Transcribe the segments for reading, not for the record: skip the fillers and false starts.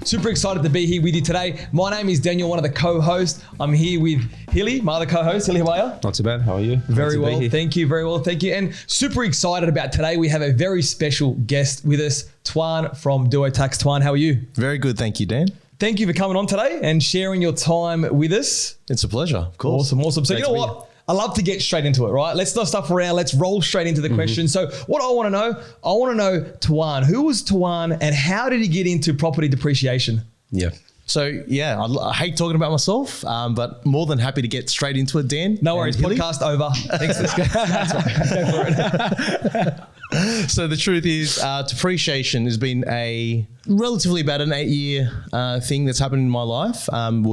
Super excited to be here with you today. My name is Daniel, one of the co-hosts. I'm here with Hilly, my other co-host. Hilly, how are you? Not too bad. How are you? Very well, thank you. Very well, thank you. And super excited about today. We have a very special guest with us, Tuan from Duo Tax. Tuan, how are you? Very good, thank you, Dan. Thank you for coming on today and sharing your time with us. It's a pleasure, of course. Awesome. So you know what? I love to get straight into it, right? Let's not stuff around. Let's roll straight into the question. So what I want to know, Tuan, who was Tuan and how did he get into property depreciation? Yeah. So yeah, I hate talking about myself, but more than happy to get straight into it, Dan. No worries, podcast over. Thanks. That's right. Go for it. So the truth is, depreciation has been a relatively about an 8-year thing that's happened in my life.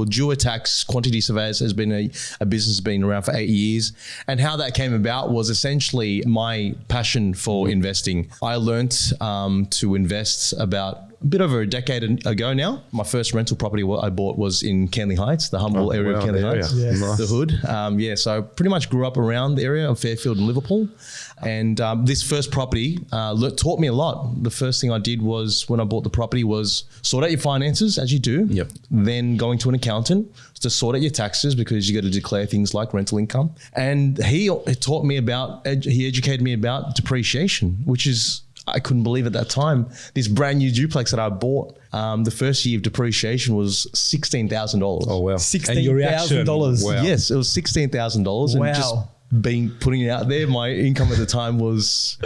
Duo Tax Quantity Surveyors has been a business that's been around for 8 years. And how that came about was essentially my passion for investing. I learnt to invest about a bit over a decade ago now. My first rental property I bought was in Canley Heights, the humble area of Canley Heights, yes. The hood. So I pretty much grew up around the area of Fairfield and Liverpool. And this first property taught me a lot. The first thing I did was when I bought the property was sort out your finances, as you do. Yep. Then going to an accountant to sort out your taxes because you got to declare things like rental income. And he educated me about depreciation, which is, I couldn't believe at that time, this brand new duplex that I bought, the first year of depreciation was $16,000. Oh, wow. $16,000. Wow. Yes, it was $16,000. Wow. And just putting it out there, my income at the time was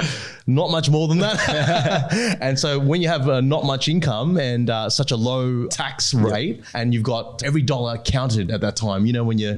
not much more than that. And so when you have not much income and such a low tax rate, and you've got every dollar counted at that time, you know, when you're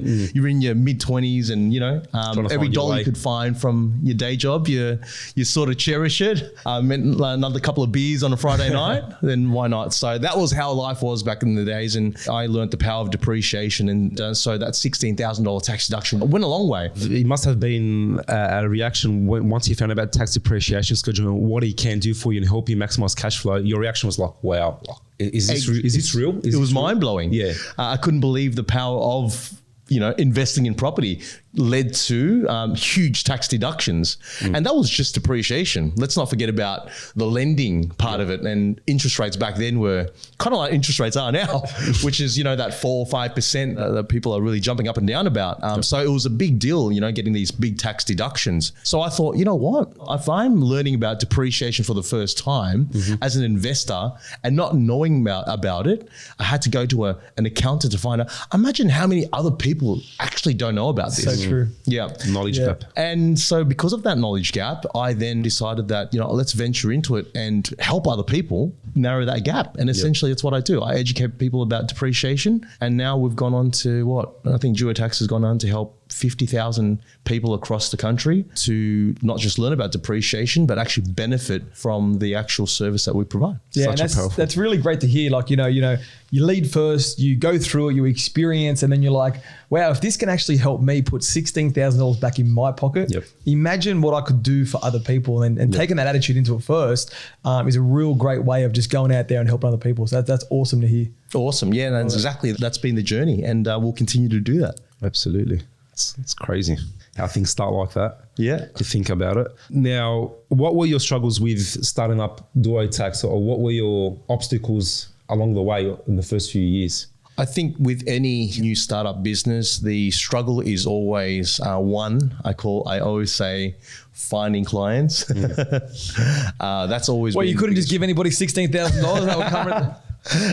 in your mid-20s and, you know, every dollar you could find from your day job, you sort of cherish it. Another couple of beers on a Friday night, then why not? So that was how life was back in the days. And I learned the power of depreciation. And so that $16,000 tax deduction went a long way. It must have been a reaction once you found about tax depreciation schedule and what it can do for you and help you maximize cash flow. Your reaction was like, wow, is this real? It was mind blowing. Yeah. I couldn't believe the power of, investing in property led to huge tax deductions. And that was just depreciation. Let's not forget about the lending part of it. And interest rates back then were kind of like interest rates are now, which is, that 4 or 5% that people are really jumping up and down about. So it was a big deal, getting these big tax deductions. So I thought, you know what, if I'm learning about depreciation for the first time as an investor and not knowing about it, I had to go to an accountant to find out. Imagine how many other people actually don't know about this. So true. Yeah. Knowledge gap. And so because of that knowledge gap, I then decided that, let's venture into it and help other people narrow that gap. And essentially that's what I do. I educate people about depreciation. And now we've gone on to I think Duo Tax has gone on to help 50,000 people across the country to not just learn about depreciation, but actually benefit from the actual service that we provide. Yeah, and that's really great to hear. Like, you lead first, you go through it, you experience, and then you're like, wow, if this can actually help me put $16,000 back in my pocket, imagine what I could do for other people. And taking that attitude into it first is a real great way of just going out there and helping other people. So that's awesome to hear. Awesome. Yeah, and that's been the journey, and we'll continue to do that. Absolutely. It's crazy how things start like that. Yeah. To think about it. Now, what were your struggles with starting up Duo Tax, or what were your obstacles along the way in the first few years? I think with any new startup business, the struggle is always one. I always say finding clients. That's always. Well, you couldn't just give anybody $16,000. That would cover it.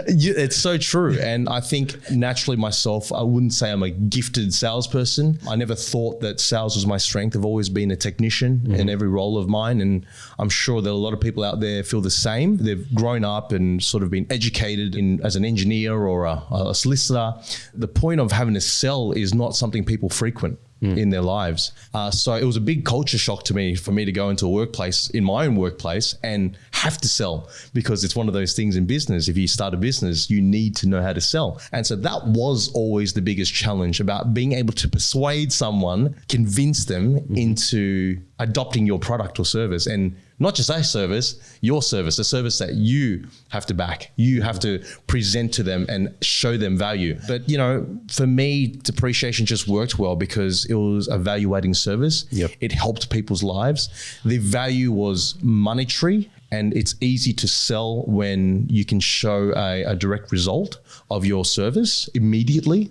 It's so true. And I think naturally myself, I wouldn't say I'm a gifted salesperson. I never thought that sales was my strength. I've always been a technician in every role of mine. And I'm sure that a lot of people out there feel the same. They've grown up and sort of been educated as an engineer or a solicitor. The point of having to sell is not something people frequent in their lives. So it was a big culture shock to me for me to go into a workplace, in my own workplace, and have to sell, because it's one of those things in business. If you start a business, you need to know how to sell. And so that was always the biggest challenge, about being able to persuade someone, convince them into adopting your product or service. And not just a service, your service, a service that you have to back, you have to present to them and show them value. But, for me, depreciation just worked well because it was a value-adding service. Yep. It helped people's lives. The value was monetary And it's easy to sell when you can show a direct result of your service immediately,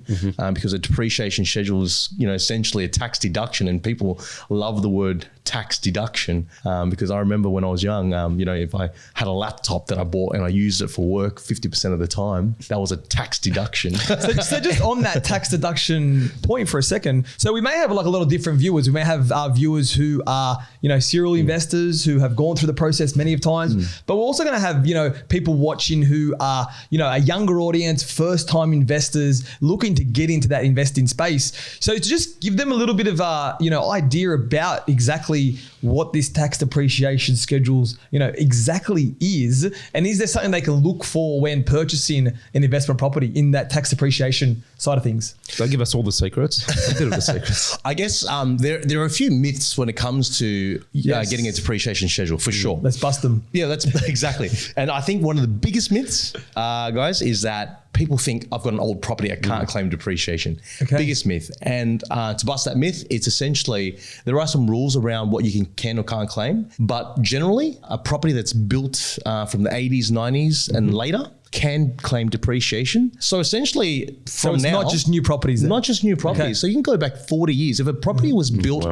because a depreciation schedule is, essentially a tax deduction, and people love the word tax deduction because I remember when I was young, if I had a laptop that I bought and I used it for work 50% of the time, that was a tax deduction. So just on that tax deduction point for a second, so we may have like a lot of different viewers. We may have viewers who are, serial investors who have gone through the process many of times, but we're also going to have, people watching who are, a younger audience, first time investors looking to get into that investing space. So to just give them a little bit of, idea about exactly what this tax depreciation schedules, exactly is, and is there something they can look for when purchasing an investment property in that tax depreciation side of things? Don't give us all the secrets. A bit of the secrets. I guess there are a few myths when it comes to getting a depreciation schedule, for sure. Let's bust them. Yeah, that's exactly. And I think one of the biggest myths, guys, is that people think I've got an old property, I can't claim depreciation. Okay. Biggest myth. And to bust that myth, it's essentially, there are some rules around what you can or can't claim, but generally a property that's built from the 80s, 90s and later can claim depreciation. So essentially from it's now, not just new properties. Not just new properties. Okay. So you can go back 40 years. If a property was built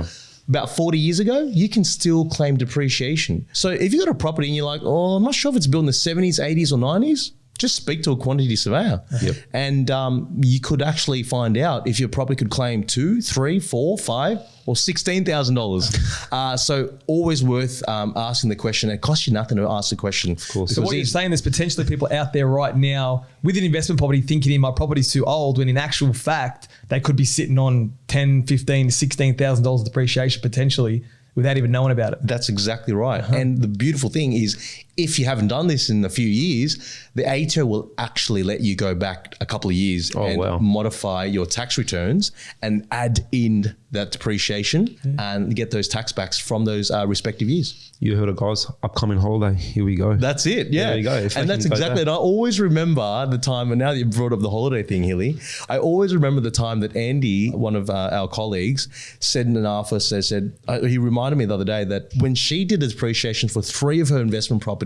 about 40 years ago, you can still claim depreciation. So if you got a property and you're like, I'm not sure if it's built in the 70s, 80s or 90s, just speak to a quantity surveyor. Yep. And you could actually find out if your property could claim $2,000, $3,000, $4,000, $5,000 or $16,000. So always worth asking the question. It costs you nothing to ask the question. Of course. So what you're saying, there's potentially people out there right now with an investment property thinking my property's too old, when in actual fact, they could be sitting on $10,000, $15,000, $16,000 of depreciation potentially without even knowing about it. That's exactly right. And the beautiful thing is, if you haven't done this in a few years, the ATO will actually let you go back a couple of years modify your tax returns and add in that depreciation and get those tax backs from those respective years. You heard it, guys. Upcoming holiday. Here we go. That's it. Yeah. There you go. And that's exactly it. I always remember the time, and now that you brought up the holiday thing, Hilly, I always remember the time that Andy, one of our colleagues, said in an office, he reminded me the other day that when she did the depreciation for 3 of her investment properties,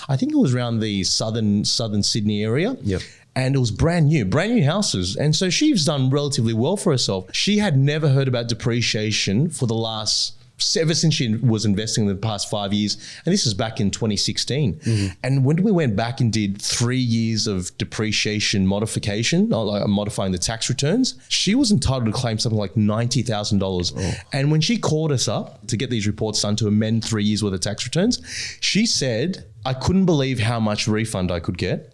I think it was around the southern Sydney area. Yep. And it was brand new houses. And so she's done relatively well for herself. She had never heard about depreciation for the last, ever since she was investing in the past 5 years. And this is back in 2016. And when we went back and did 3 years of depreciation modification, like modifying the tax returns, she was entitled to claim something like $90,000. And when she called us up to get these reports done to amend 3 years worth of tax returns, she said, I couldn't believe how much refund I could get.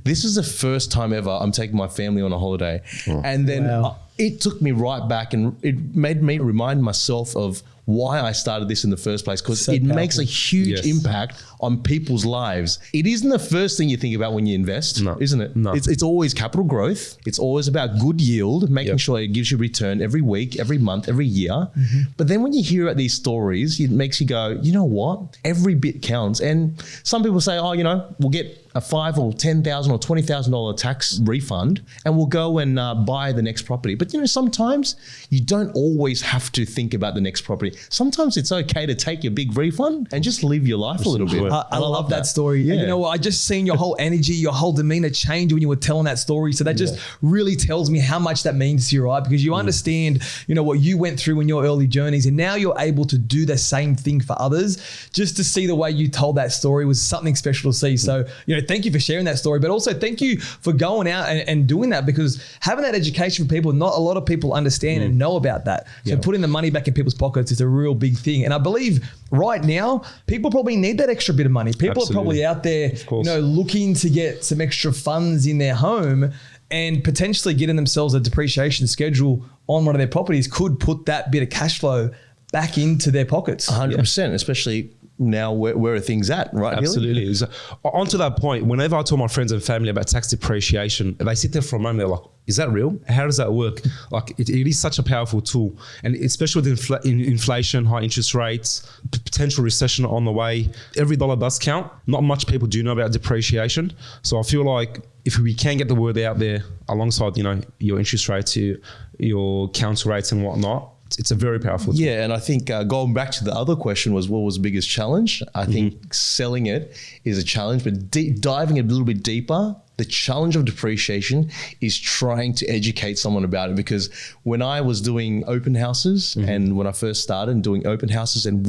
This is the first time ever I'm taking my family on a holiday. And then it took me right back, and it made me remind myself of why I started this in the first place, because it makes a huge impact on people's lives. It isn't the first thing you think about when you invest, isn't it? No. It's always capital growth. It's always about good yield, making sure it gives you return every week, every month, every year. But then when you hear about these stories, it makes you go, you know what? Every bit counts. And some people say, we'll get a $5,000 or $10,000 or $20,000 tax refund, and we'll go and buy the next property. But sometimes you don't always have to think about the next property. Sometimes it's okay to take your big refund and just live your life a little bit. I love that story. Yeah. And you know what? I just seen your whole energy, your whole demeanor change when you were telling that story. So that just really tells me how much that means to you, right? Because you understand, what you went through in your early journeys, and now you're able to do the same thing for others. Just to see the way you told that story was something special to see. So, thank you for sharing that story, but also thank you for going out and doing that, because having that education for people, not a lot of people understand and know about that. So putting the money back in people's pockets is a real big thing. And I believe right now, people probably need that extra bit of money. People are probably out there, looking to get some extra funds in their home, and potentially getting themselves a depreciation schedule on one of their properties could put that bit of cash flow back into their pockets. 100%, especially now where are things at, right? Absolutely. So, onto that point, whenever I tell my friends and family about tax depreciation, they sit there for a moment, they're like, is that real? How does that work? Like it is such a powerful tool, and especially with inflation, high interest rates, potential recession on the way, every dollar does count. Not much people do know about depreciation. So I feel like if we can get the word out there alongside, your interest rates, your council rates and whatnot, It's a very powerful tool. Yeah, and I think going back to the other question was what was the biggest challenge? I think selling it is a challenge, but diving a little bit deeper, the challenge of depreciation is trying to educate someone about it. Because when I was doing open houses and when I first started doing open houses and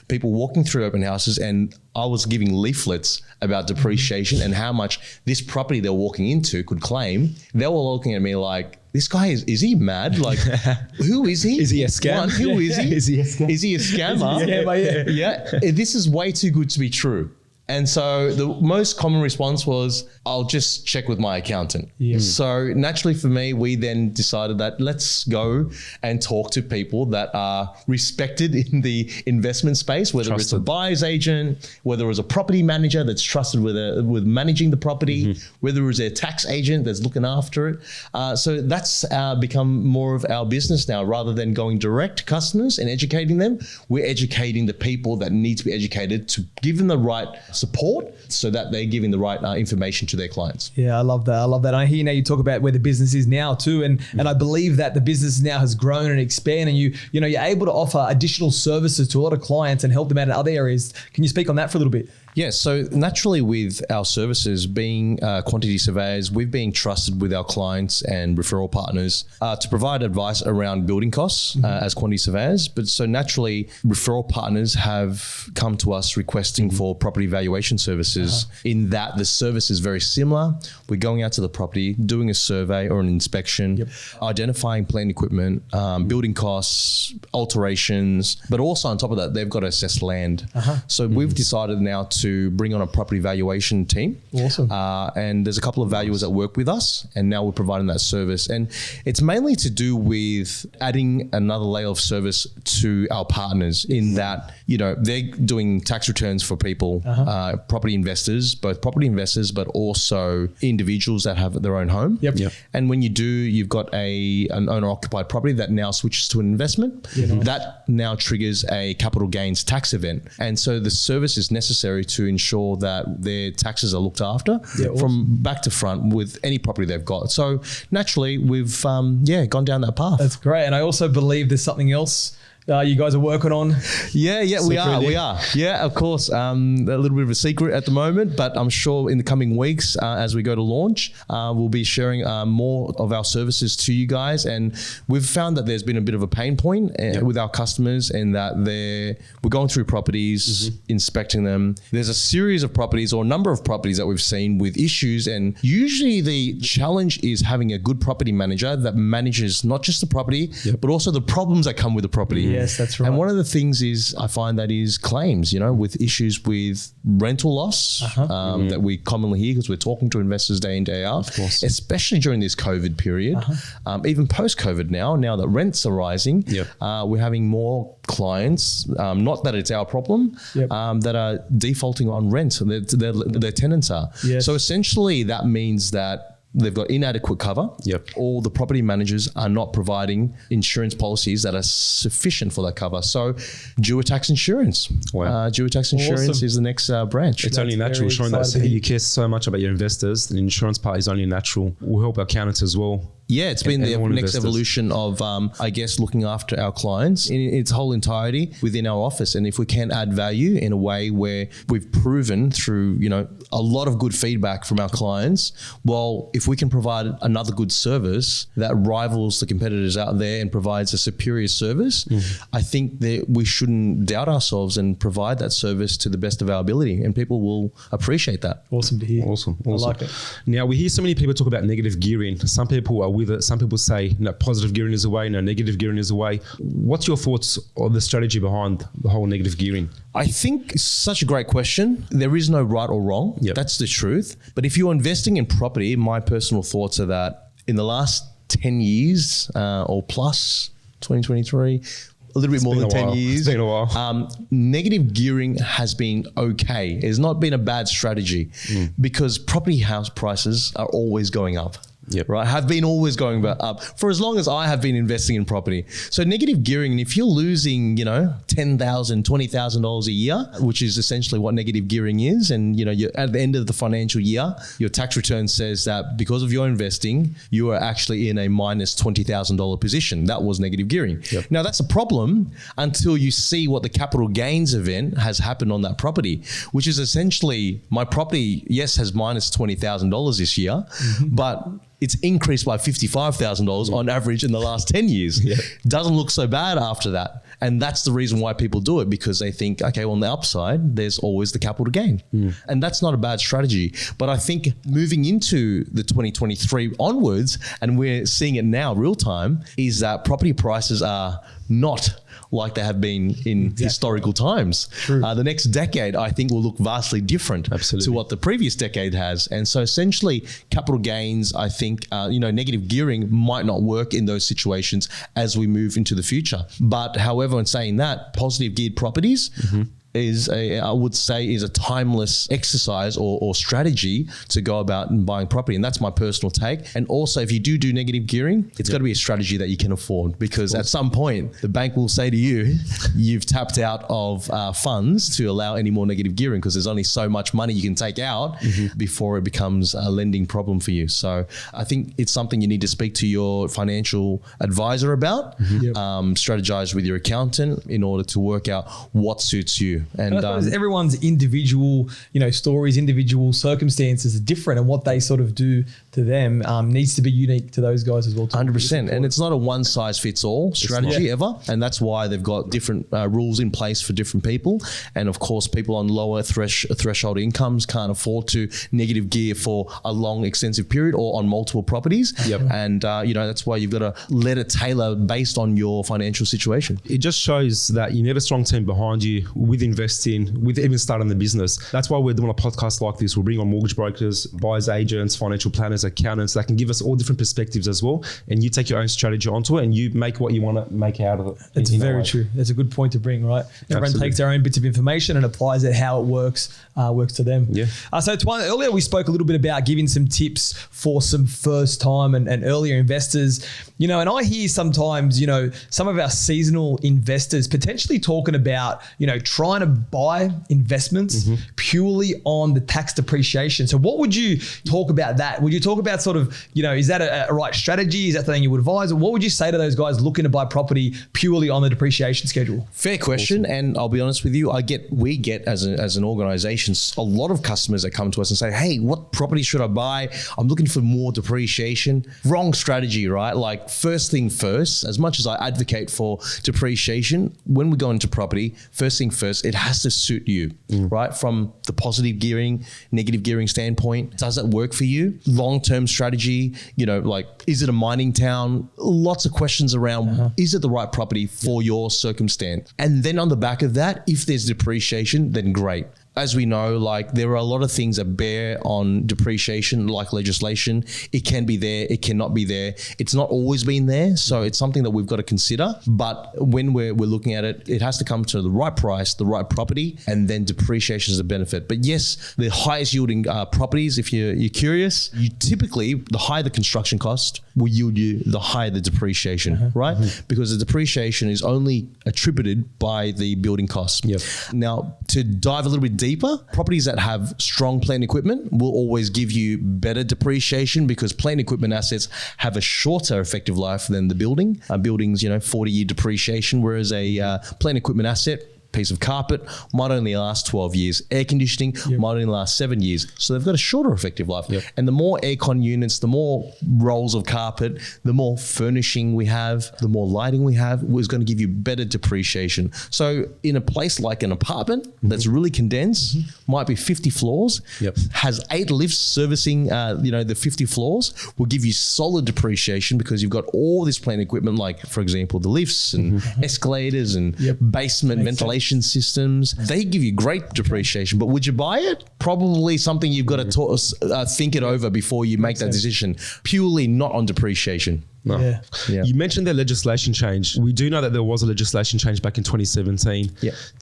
people walking through open houses, and I was giving leaflets about depreciation and how much this property they're walking into could claim, they were looking at me like, this guy is he mad? Like, who is he? Is he a scam? Who is he? Is he a scam? Is he a scammer? Yeah. This is way too good to be true. And so the most common response was, I'll just check with my accountant. Yeah. So naturally for me, we then decided that let's go and talk to people that are respected in the investment space, whether it's a buyer's agent, whether it's a property manager that's trusted with managing the property, whether it's a tax agent that's looking after it. So that's become more of our business now. Rather than going direct to customers and educating them, we're educating the people that need to be educated to give them the right support so that they're giving the right information to their clients. Yeah, I love that. And I hear now you talk about where the business is now too. And I believe that the business now has grown and expanded, and you're able to offer additional services to a lot of clients and help them out in other areas. Can you speak on that for a little bit? Yeah, so naturally with our services being quantity surveyors, we've been trusted with our clients and referral partners to provide advice around building costs as quantity surveyors. But so naturally, referral partners have come to us requesting for property valuation services in that the service is very similar. We're going out to the property, doing a survey or an inspection, identifying plant equipment, building costs, alterations, but also on top of that, they've got to assess land. So we've decided now to bring on a property valuation team. Awesome. And there's a couple of valuers that work with us, and now we're providing that service. And it's mainly to do with adding another layer of service to our partners in that, they're doing tax returns for people, property investors, both property investors, but also individuals that have their own home. And when you do, you've got an owner-occupied property that now switches to an investment. That now triggers a capital gains tax event. And so the service is necessary to ensure that their taxes are looked after from back to front with any property they've got. So naturally, we've gone down that path. That's great. And I also believe there's something else you guys are working on. We are. Yeah, of course. A little bit of a secret at the moment, but I'm sure in the coming weeks, as we go to launch, we'll be sharing more of our services to you guys. And we've found that there's been a bit of a pain point with our customers in that we're going through properties, inspecting them. There's a series of properties or a number of properties that we've seen with issues. And usually the challenge is having a good property manager that manages not just the property, but also the problems that come with the property. Yes, that's right. And one of the things is I find that is claims, with issues with rental loss that we commonly hear because we're talking to investors day in, day out, especially during this COVID period. Even post-COVID now that rents are rising, we're having more clients, not that it's our problem, that are defaulting on rent. Their tenants are. So essentially that means that they've got inadequate cover. All the property managers are not providing insurance policies that are sufficient for that cover. So Duo Tax Insurance. Duo Tax Insurance is the next branch. It's only natural, showing that you care so much about your investors. The insurance part is only natural. We'll help our accountants as well. Yeah, it's been the next evolution of, looking after our clients in its whole entirety within our office. And if we can add value in a way where we've proven through, a lot of good feedback from our clients, well, if we can provide another good service that rivals the competitors out there and provides a superior service, I think that we shouldn't doubt ourselves and provide that service to the best of our ability, and people will appreciate that. Awesome to hear. Awesome. I like it. Now, we hear so many people talk about negative gearing. Some people are with it. Some people say positive gearing is away, negative gearing is away. What's your thoughts on the strategy behind the whole negative gearing? I think it's such a great question. There is no right or wrong. That's the truth. But if you're investing in property, my personal thoughts are that in the last 10 years or plus, 2023, a little bit more than 10 years. It's been a while. Negative gearing has been okay. It's not been a bad strategy because property house prices are always going up. right? Have been always going up for as long as I have been investing in property. So negative gearing, and if you're losing, $10,000, $20,000 a year, which is essentially what negative gearing is, and you're at the end of the financial year, your tax return says that because of your investing, you are actually in a minus $20,000 position. That was negative gearing. Now that's a problem until you see what the capital gains event has happened on that property, which is essentially my property, yes, has minus $20,000 this year, but it's increased by $55,000 on average in the last 10 years. Doesn't look so bad after that. And that's the reason why people do it, because they think, okay, well, on the upside, there's always the capital gain. And that's not a bad strategy. But I think moving into the 2023 onwards, and we're seeing it now real time, is that property prices are not like they have been in historical times. The next decade, I think, will look vastly different to what the previous decade has. And so essentially, capital gains, I think, negative gearing might not work in those situations as we move into the future. But however, in saying that, positive geared properties is a timeless exercise or strategy to go about and buying property. And that's my personal take. And also, if you do negative gearing, it's got to be a strategy that you can afford, because at some point the bank will say to you, you've tapped out of funds to allow any more negative gearing, because there's only so much money you can take out before it becomes a lending problem for you. So I think it's something you need to speak to your financial advisor about, strategize with your accountant in order to work out what suits you. And everyone's individual, stories, individual circumstances are different, and what they sort of do to them needs to be unique to those guys as well. 100%. And it's not a one size fits all strategy ever. And that's why they've got different rules in place for different people. And of course, people on lower threshold incomes can't afford to negative gear for a long, extensive period or on multiple properties. And, that's why you've got to let it tailor based on your financial situation. It just shows that you need a strong team behind you with investing, with even starting the business. That's why we're doing a podcast like this. We'll bring on mortgage brokers, buyers agents, financial planners, accountants that can give us all different perspectives as well. And you take your own strategy onto it and you make what you want to make out of it. That's very true. That's a good point to bring, right? Everyone takes their own bits of information and applies it how it works to them. So Tuan, earlier we spoke a little bit about giving some tips for some first time and earlier investors, and I hear sometimes, some of our seasonal investors potentially talking about, trying to buy investments purely on the tax depreciation. So what would you talk about that? Would you talk about sort of, is that a right strategy? Is that something you would advise? Or what would you say to those guys looking to buy property purely on the depreciation schedule? Fair question. Awesome. And I'll be honest with you, we get as an organization, a lot of customers that come to us and say, hey, what property should I buy? I'm looking for more depreciation. Wrong strategy, right? Like first thing first, as much as I advocate for depreciation, when we go into property, first thing first, it has to suit you, right? From the positive gearing, negative gearing standpoint, does it work for you? Long-term strategy, is it a mining town? Lots of questions around, is it the right property for your circumstance? And then on the back of that, if there's depreciation, then great. As we know, there are a lot of things that bear on depreciation, like legislation. It can be there, it cannot be there. It's not always been there, so it's something that we've got to consider. But when we're looking at it, it has to come to the right price, the right property, and then depreciation is a benefit. But yes, the highest yielding properties, if you're curious, typically, the higher the construction cost will yield you the higher the depreciation, right? Because the depreciation is only attributed by the building costs. Now, to dive a little bit deeper, properties that have strong plant equipment will always give you better depreciation, because plant equipment assets have a shorter effective life than the building. Buildings, 40-year depreciation, whereas a plant equipment asset, piece of carpet might only last 12 years. Air conditioning might only last 7 years. So they've got a shorter effective life. And the more aircon units, the more rolls of carpet, the more furnishing we have, the more lighting we have, is going to give you better depreciation. So in a place like an apartment that's really condensed, might be 50 floors, has 8 lifts servicing the 50 floors, will give you solid depreciation, because you've got all this plant equipment, like, for example, the lifts and escalators and basement ventilation systems. They give you great depreciation, but would you buy it? Probably something you've got to think it over before you make that decision. Purely not on depreciation. No. Yeah. You mentioned the legislation change. We do know that there was a legislation change back in 2017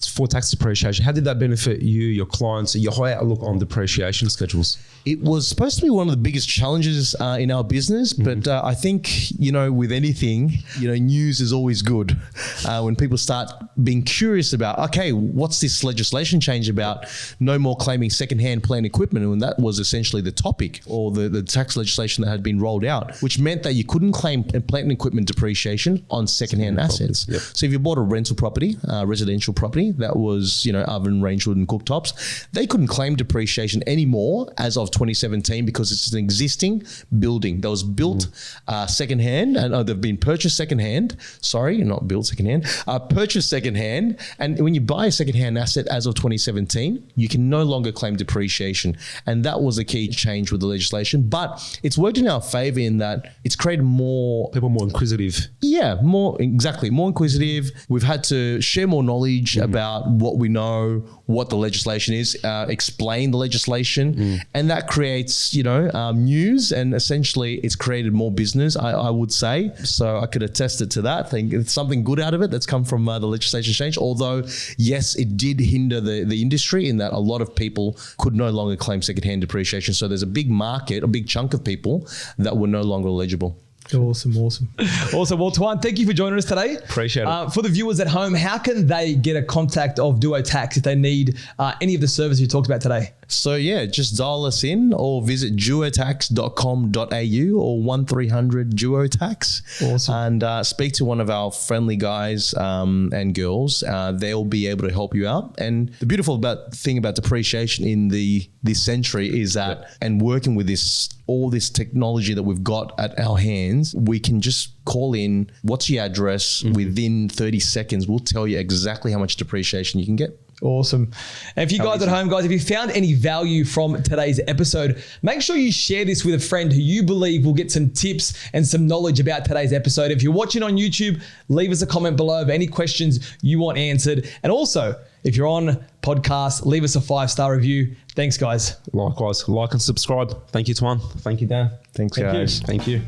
for tax depreciation. How did that benefit you, your clients, your high outlook on depreciation schedules? It was supposed to be one of the biggest challenges in our business, but I think, with anything, news is always good. When people start being curious about, okay, what's this legislation change about? No more claiming secondhand plant equipment. And that was essentially the topic, or the tax legislation that had been rolled out, which meant that you couldn't claim plant and equipment depreciation on secondhand assets. So if you bought a rental property, residential property, that was, oven, range hood and cooktops, they couldn't claim depreciation anymore as of 2017 because it's an existing building that was built secondhand, and they've been purchased secondhand. Sorry, not built secondhand, purchased secondhand. And when you buy a secondhand asset as of 2017, you can no longer claim depreciation. And that was a key change with the legislation. But it's worked in our favor in that it's created more... People more inquisitive. Yeah, more inquisitive. We've had to share more knowledge about what we know, what the legislation is, explain the legislation, and that creates, news, and essentially it's created more business, I would say. So I could attest it to that. I think it's something good out of it that's come from the legislation change. Although, yes, it did hinder the industry in that a lot of people could no longer claim secondhand depreciation. So there's a big market, a big chunk of people that were no longer eligible. Awesome. Well, Tuan, thank you for joining us today. Appreciate it. For the viewers at home, how can they get a contact of Duo Tax if they need any of the services you talked about today? So just dial us in or visit duotax.com.au or 1300 Duo Tax. Awesome. And speak to one of our friendly guys and girls. They'll be able to help you out. And the beautiful thing about depreciation in this century is that, and working with all this technology that we've got at our hands, we can just call in, what's your address? Within 30 seconds, we'll tell you exactly how much depreciation you can get. Awesome. And if you guys at home, if you found any value from today's episode, make sure you share this with a friend who you believe will get some tips and some knowledge about today's episode. If you're watching on YouTube, leave us a comment below of any questions you want answered. And also, if you're on podcast, leave us a 5-star review. Thanks, guys. Likewise, like and subscribe. Thank you, Tuan. Thank you, Dan. Thanks, Thank guys. Thank you.